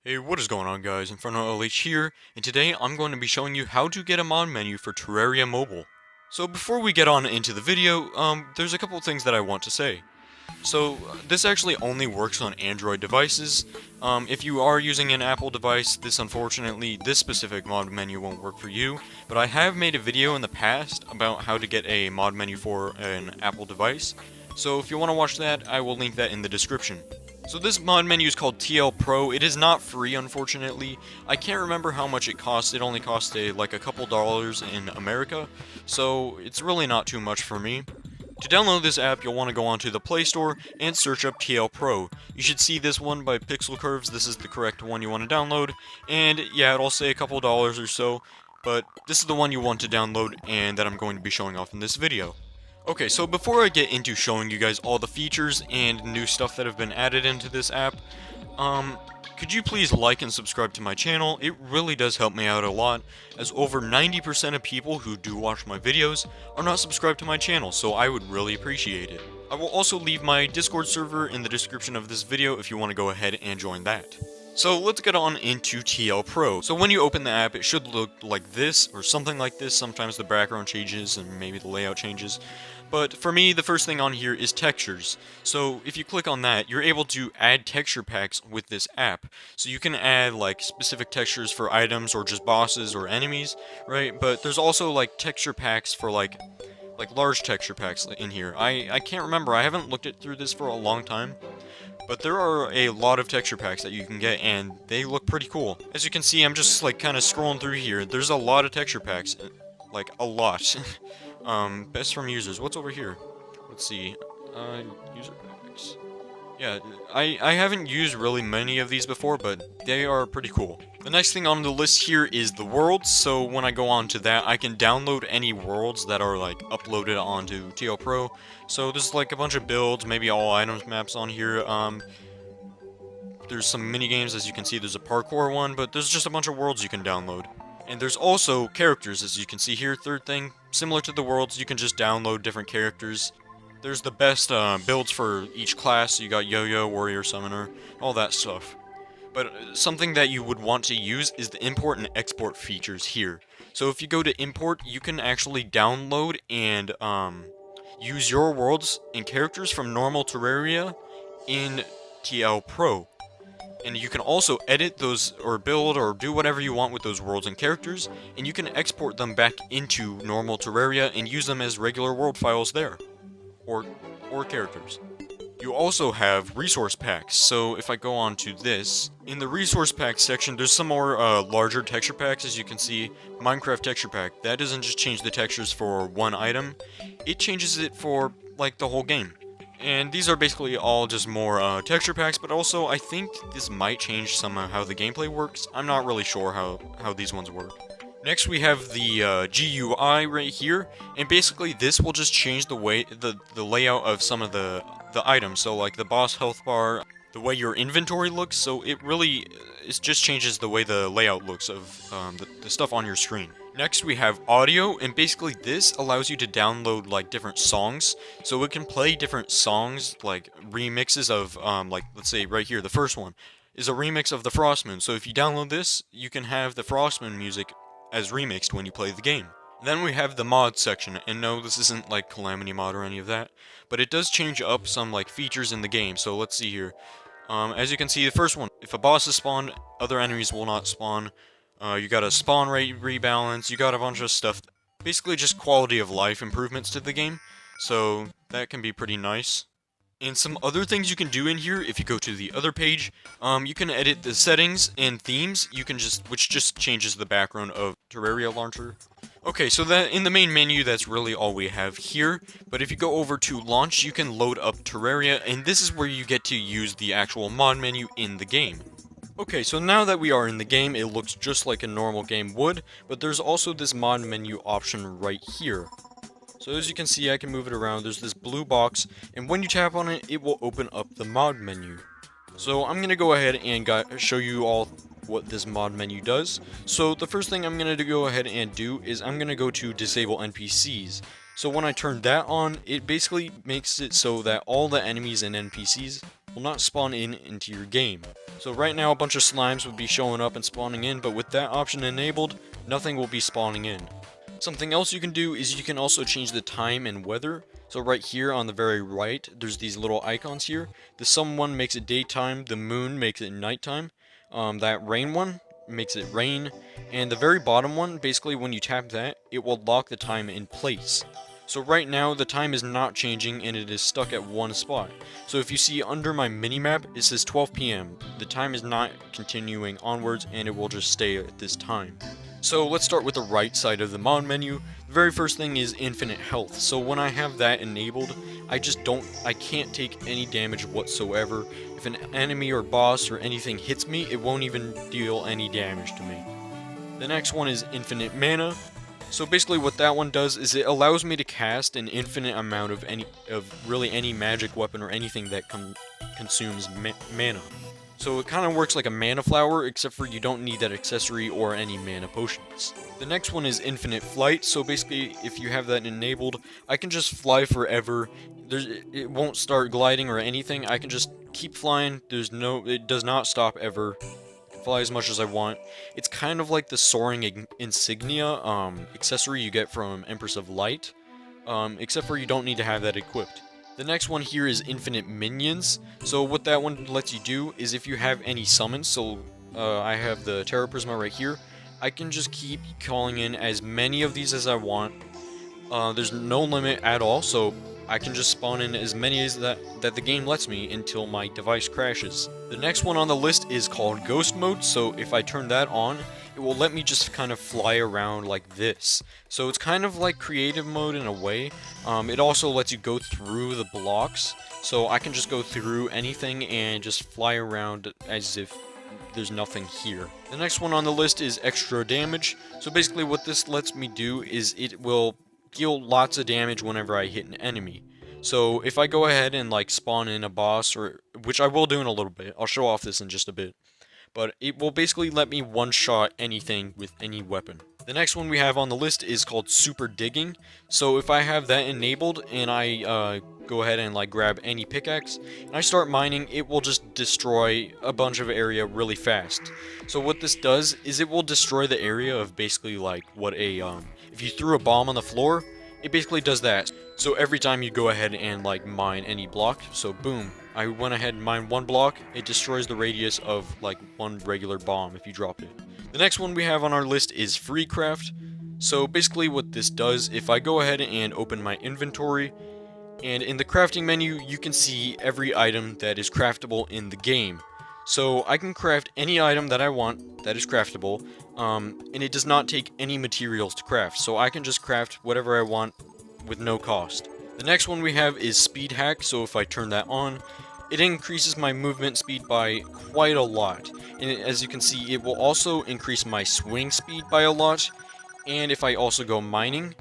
Hey, what is going on guys? Inferno LH here, and today I'm going to be showing you how to get a mod menu for Terraria Mobile. So before we get on into the video, there's a couple things that I want to say. So this actually only works on Android devices. If you are using an Apple device, this specific mod menu won't work for you, but I have made a video in the past about how to get a mod menu for an Apple device. So if you want to watch that, I will link that in the description. So this mod menu is called TL Pro. It is not free, unfortunately. I can't remember how much it costs. It only cost like a couple dollars in America, so it's really not too much for me. To download this app, you'll want to go onto the Play Store and search up TL Pro. You should see this one by Pixel Curves. This is the correct one you want to download, and yeah, it'll say a couple dollars or so, but this is the one you want to download and that I'm going to be showing off in this video. Okay, so before I get into showing you guys all the features and new stuff that have been added into this app, could you please like and subscribe to my channel? It really does help me out a lot, as over 90% of people who do watch my videos are not subscribed to my channel, so I would really appreciate it. I will also leave my Discord server in the description of this video if you want to go ahead and join that. So let's get on into TL Pro. So when you open the app, it should look like this, or something like this. Sometimes the background changes and maybe the layout changes. But for me, the first thing on here is textures. So if you click on that, you're able to add texture packs with this app. So you can add like specific textures for items or just bosses or enemies, right? But there's also like texture packs for like large texture packs in here. I can't remember. I haven't looked it through this for a long time. But there are a lot of texture packs that you can get, and they look pretty cool. As you can see, I'm just like kind of scrolling through here. There's a lot of texture packs, like a lot. Best from users. What's over here? Let's see. User packs. Yeah, I haven't used really many of these before, but they are pretty cool. The next thing on the list here is the worlds, so when I go on to that, I can download any worlds that are like uploaded onto TL Pro. So there's like a bunch of builds, maybe all items maps on here. There's some mini games, as you can see. There's a parkour one, but there's just a bunch of worlds you can download. And there's also characters, as you can see here. Third thing, similar to the worlds, you can just download different characters. There's the best builds for each class. You got Yo-Yo, Warrior, Summoner, all that stuff. But something that you would want to use is the import and export features here. So if you go to import, you can actually download and use your worlds and characters from normal Terraria in TL Pro. And you can also edit those or build or do whatever you want with those worlds and characters, and you can export them back into normal Terraria and use them as regular world files there. Or characters. You also have resource packs, so if I go on to this, in the resource packs section, there's some more larger texture packs. As you can see, Minecraft texture pack. That doesn't just change the textures for one item, it changes it for like the whole game. And these are basically all just more texture packs, but also I think this might change some of how the gameplay works. I'm not really sure how these ones work. Next we have the GUI right here, and basically this will just change the way the layout of some of the items. So like the boss health bar, the way your inventory looks. So it just changes the way the layout looks of the stuff on your screen. Next we have audio, and basically this allows you to download like different songs. So it can play different songs, like remixes of like let's say right here, the first one is a remix of the Frostmoon. So if you download this, you can have the Frostmoon music as remixed when you play the game. Then we have the mod section, and no, this isn't like Calamity mod or any of that, but it does change up some like features in the game. So let's see here. As you can see, the first one, if a boss is spawned, other enemies will not spawn. You got a spawn rate rebalance, you got a bunch of stuff. Basically just quality of life improvements to the game, so that can be pretty nice. And some other things you can do in here, if you go to the other page, you can edit the settings and themes. Which just changes the background of Terraria launcher. Okay, so that in the main menu, that's really all we have here. But if you go over to launch, you can load up Terraria, and this is where you get to use the actual mod menu in the game. Okay, so now that we are in the game, it looks just like a normal game would, but there's also this mod menu option right here. So as you can see, I can move it around. There's this blue box, and when you tap on it, it will open up the mod menu. So I'm going to go ahead and show you all what this mod menu does. So the first thing I'm going to go ahead and do is I'm going to go to disable NPCs. So when I turn that on, it basically makes it so that all the enemies and NPCs will not spawn into your game. So right now a bunch of slimes would be showing up and spawning in, but with that option enabled, nothing will be spawning in. Something else you can do is you can also change the time and weather. So right here on the very right, there's these little icons here. The sun one makes it daytime, the moon makes it nighttime. That rain one makes it rain, and the very bottom one, basically when you tap that, it will lock the time in place. So right now the time is not changing and it is stuck at one spot. So if you see under my minimap, it says 12 PM. The time is not continuing onwards and it will just stay at this time. So let's start with the right side of the mod menu. The very first thing is infinite health. So when I have that enabled, I can't take any damage whatsoever. If an enemy or boss or anything hits me, it won't even deal any damage to me. The next one is infinite mana. So basically what that one does is it allows me to cast an infinite amount of really any magic weapon or anything that consumes mana. So it kind of works like a mana flower, except for you don't need that accessory or any mana potions. The next one is infinite flight. So basically if you have that enabled, I can just fly forever. It won't start gliding or anything. I can just keep flying. It does not stop ever. Fly as much as I want. It's kind of like the soaring insignia accessory you get from Empress of Light, except for you don't need to have that equipped. The next one here is infinite minions. So what that one lets you do is if you have any summons, so I have the Terra Prisma right here, I can just keep calling in as many of these as I want. There's no limit at all, so I can just spawn in as many as that the game lets me until my device crashes. The next one on the list is called Ghost Mode, so if I turn that on, it will let me just kind of fly around like this. So it's kind of like creative mode in a way. It also lets you go through the blocks, so I can just go through anything and just fly around as if there's nothing here. The next one on the list is extra damage. So basically what this lets me do is it will deal lots of damage whenever I hit an enemy. So if I go ahead and like spawn in a boss, or which I will do in a little bit, I'll show off this in just a bit, but it will basically let me one-shot anything with any weapon. The next one we have on the list is called Super Digging. So if I have that enabled and I go ahead and like grab any pickaxe and I start mining, it will just destroy a bunch of area really fast. So what this does is it will destroy the area of basically like what a if you threw a bomb on the floor, it basically does that. So every time you go ahead and like mine any block, so boom, I went ahead and mined one block, it destroys the radius of like one regular bomb if you drop it. The next one we have on our list is Free Craft. So basically what this does, if I go ahead and open my inventory, and in the crafting menu you can see every item that is craftable in the game. So I can craft any item that I want that is craftable, and it does not take any materials to craft, so I can just craft whatever I want with no cost. The next one we have is Speed Hack, so if I turn that on, it increases my movement speed by quite a lot. And as you can see, it will also increase my swing speed by a lot, and if I also go mining,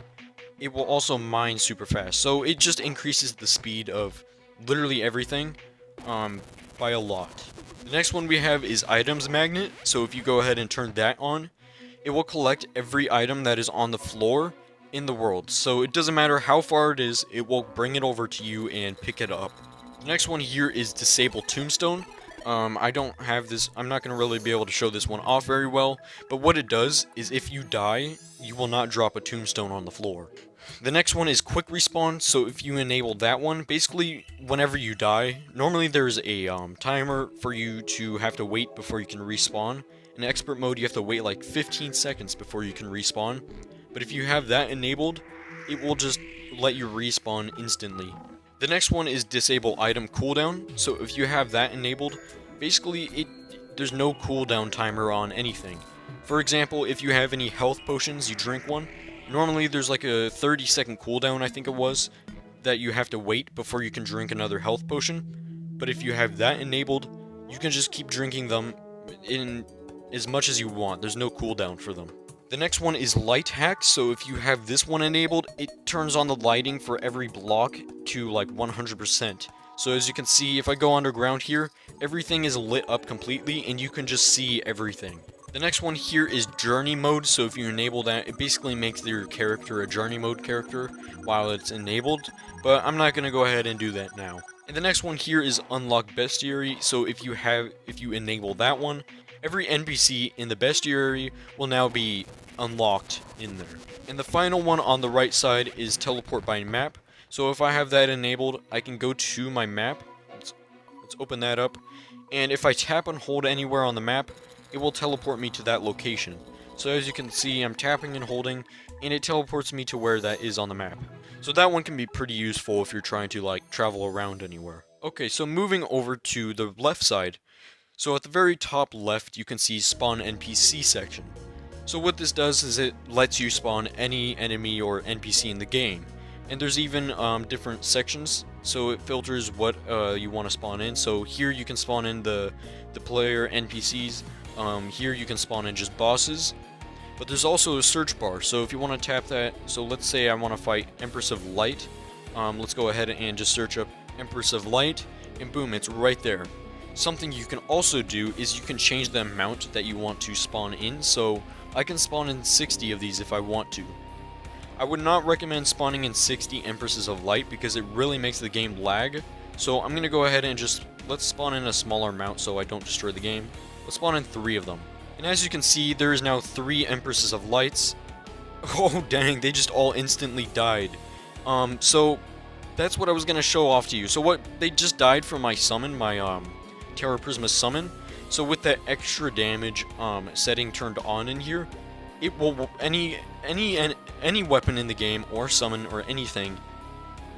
it will also mine super fast. So it just increases the speed of literally everything by a lot. The next one we have is Items Magnet, so if you go ahead and turn that on, it will collect every item that is on the floor in the world. So it doesn't matter how far it is, it will bring it over to you and pick it up. The next one here is Disable Tombstone. I don't have this, I'm not going to really be able to show this one off very well, but what it does is if you die, you will not drop a tombstone on the floor. The next one is Quick Respawn, so if you enable that one, basically whenever you die, normally there's a timer for you to have to wait before you can respawn. In Expert Mode you have to wait like 15 seconds before you can respawn, but if you have that enabled, it will just let you respawn instantly. The next one is Disable Item Cooldown, so if you have that enabled, basically there's no cooldown timer on anything. For example, if you have any health potions, you drink one, normally there's like a 30-second cooldown, I think it was, that you have to wait before you can drink another health potion, but if you have that enabled, you can just keep drinking them in as much as you want, there's no cooldown for them. The next one is Light Hack, so if you have this one enabled, it turns on the lighting for every block to like 100%. So as you can see, if I go underground here, everything is lit up completely and you can just see everything. The next one here is Journey Mode, so if you enable that, it basically makes your character a Journey Mode character while it's enabled, but I'm not going to go ahead and do that now. And the next one here is unlock bestiary. So if you enable that one, every NPC in the bestiary will now be unlocked in there. And the final one on the right side is teleport by map. So if I have that enabled, I can go to my map. Let's open that up. And if I tap and hold anywhere on the map, it will teleport me to that location. So as you can see, I'm tapping and holding, and it teleports me to where that is on the map. So that one can be pretty useful if you're trying to like travel around anywhere. Okay, so moving over to the left side. So at the very top left, you can see spawn NPC section. So what this does is it lets you spawn any enemy or NPC in the game. And there's even different sections, so it filters what you want to spawn in. So here you can spawn in the player NPCs. Here you can spawn in just bosses. But there's also a search bar, so if you want to tap that, so let's say I want to fight Empress of Light. Let's go ahead and just search up Empress of Light, and boom, it's right there. Something you can also do is you can change the amount that you want to spawn in, so I can spawn in 60 of these if I want to. I would not recommend spawning in 60 Empresses of Light because it really makes the game lag, so I'm going to go ahead and just, let's spawn in a smaller amount so I don't destroy the game. Let's spawn in 3 of them. And as you can see, there is now 3 Empresses of Lights. Oh dang, they just all instantly died. So that's what I was going to show off to you. So what, they just died from my summon, my Terra Prisma summon. So with that extra damage setting turned on in here, it will, any weapon in the game, or summon, or anything,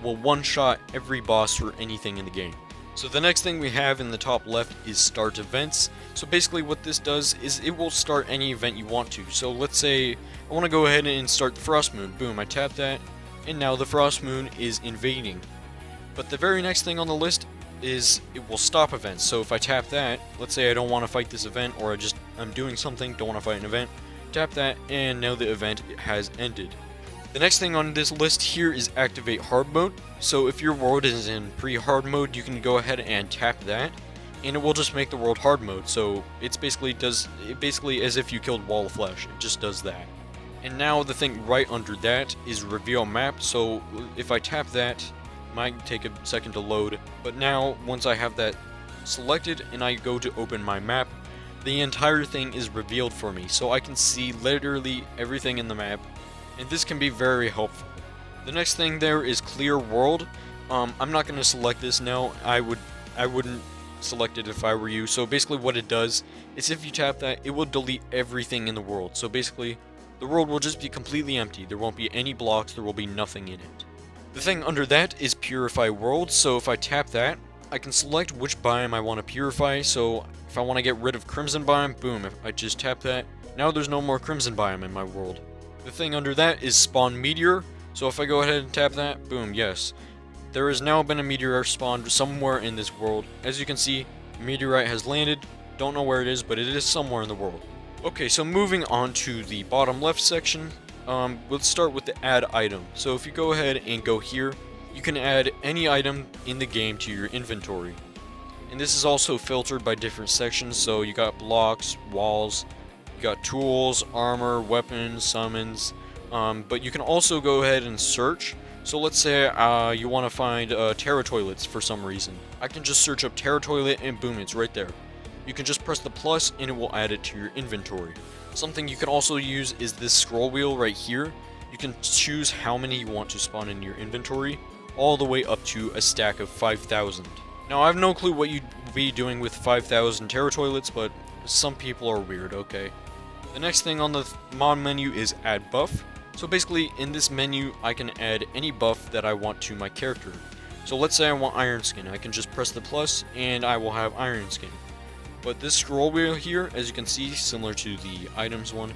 will one-shot every boss or anything in the game. So the next thing we have in the top left is start events. So basically what this does is it will start any event you want to. So let's say I want to go ahead and start the Frost Moon. Boom, I tap that, and now the Frost Moon is invading. But the very next thing on the list is it will stop events. So if I tap that, let's say I don't want to fight this event, or I'm doing something, don't want to fight an event, tap that, and now the event has ended. The next thing on this list here is activate hard mode. So if your world is in pre-hard mode, you can go ahead and tap that, and it will just make the world hard mode. So it's basically as if you killed Wall of Flesh. It just does that. And now the thing right under that is reveal map. So if I tap that, it might take a second to load, but now once I have that selected and I go to open my map, the entire thing is revealed for me, so I can see literally everything in the map, and this can be very helpful. The next thing there is clear world. I'm not going to select this now. I wouldn't select it if I were you. So basically what it does is if you tap that, it will delete everything in the world. So basically the world will just be completely empty. There won't be any blocks, there will be nothing in it. The thing under that is purify world. So if I tap that, I can select which biome I want to purify. So if I want to get rid of Crimson Biome, boom, if I just tap that, now there's no more Crimson Biome in my world. The thing under that is spawn meteor. So if I go ahead and tap that, boom, yes. There has now been a meteor spawned somewhere in this world. As you can see, a meteorite has landed. Don't know where it is, but it is somewhere in the world. Okay, so moving on to the bottom left section, let's start with the add item. So if you go ahead and go here, you can add any item in the game to your inventory. And this is also filtered by different sections, so you got blocks, walls, you got tools, armor, weapons, summons, but you can also go ahead and search. So let's say you want to find Terra Toilets for some reason. I can just search up Terra Toilet and boom, it's right there. You can just press the plus and it will add it to your inventory. Something you can also use is this scroll wheel right here. You can choose how many you want to spawn in your inventory, all the way up to a stack of 5,000. Now I have no clue what you'd be doing with 5,000 Terra Toilets, but some people are weird, okay. The next thing on the mod menu is add buff. So basically in this menu I can add any buff that I want to my character. So let's say I want Iron Skin, I can just press the plus and I will have Iron Skin. But this scroll wheel here, as you can see, similar to the items one,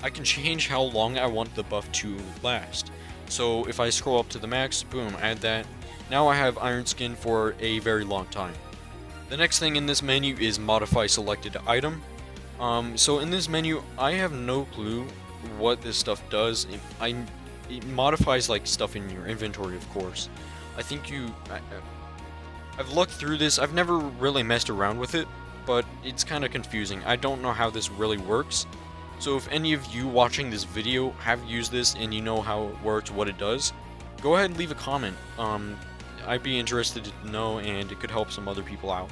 I can change how long I want the buff to last. So if I scroll up to the max, boom, add that. Now I have Iron Skin for a very long time. The next thing in this menu is modify selected item. So in this menu, I have no clue what this stuff does. It modifies like stuff in your inventory, of course. I think I've looked through this. I've never really messed around with it, but it's kind of confusing. I don't know how this really works. So if any of you watching this video have used this and you know how it works, what it does, go ahead and leave a comment. I'd be interested to know, and it could help some other people out.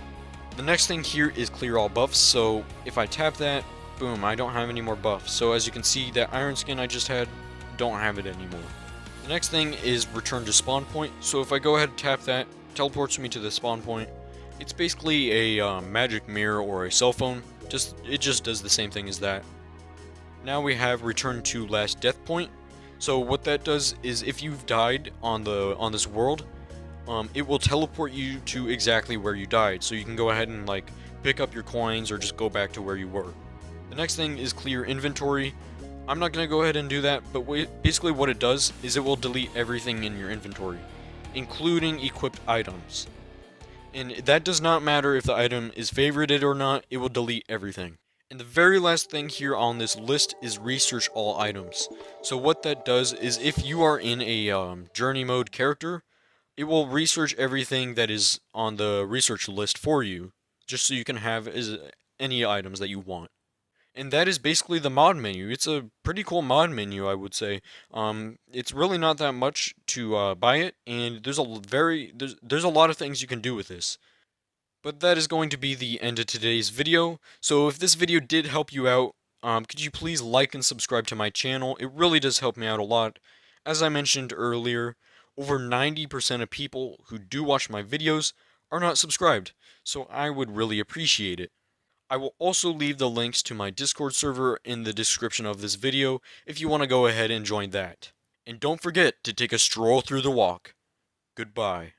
The next thing here is clear all buffs, so if I tap that, boom, I don't have any more buffs. So as you can see, that iron skin I just had, don't have it anymore. The next thing is return to spawn point, so if I go ahead and tap that, teleports me to the spawn point. It's basically a magic mirror or a cell phone, it just does the same thing as that. Now we have return to last death point. So what that does is if you've died on this world, it will teleport you to exactly where you died, so you can go ahead and like pick up your coins or just go back to where you were. The next thing is clear inventory. I'm not going to go ahead and do that, but basically what it does is it will delete everything in your inventory, including equipped items. And that does not matter if the item is favorited or not, it will delete everything. And the very last thing here on this list is research all items. So what that does is if you are in a journey mode character, it will research everything that is on the research list for you, just so you can have any items that you want. And that is basically the mod menu. It's a pretty cool mod menu, I would say. It's really not that much to buy it, and there's a lot of things you can do with this. But that is going to be the end of today's video. So if this video did help you out, could you please like and subscribe to my channel? It really does help me out a lot. As I mentioned earlier, over 90% of people who do watch my videos are not subscribed, so I would really appreciate it. I will also leave the links to my Discord server in the description of this video if you want to go ahead and join that. And don't forget to take a stroll through the walk. Goodbye.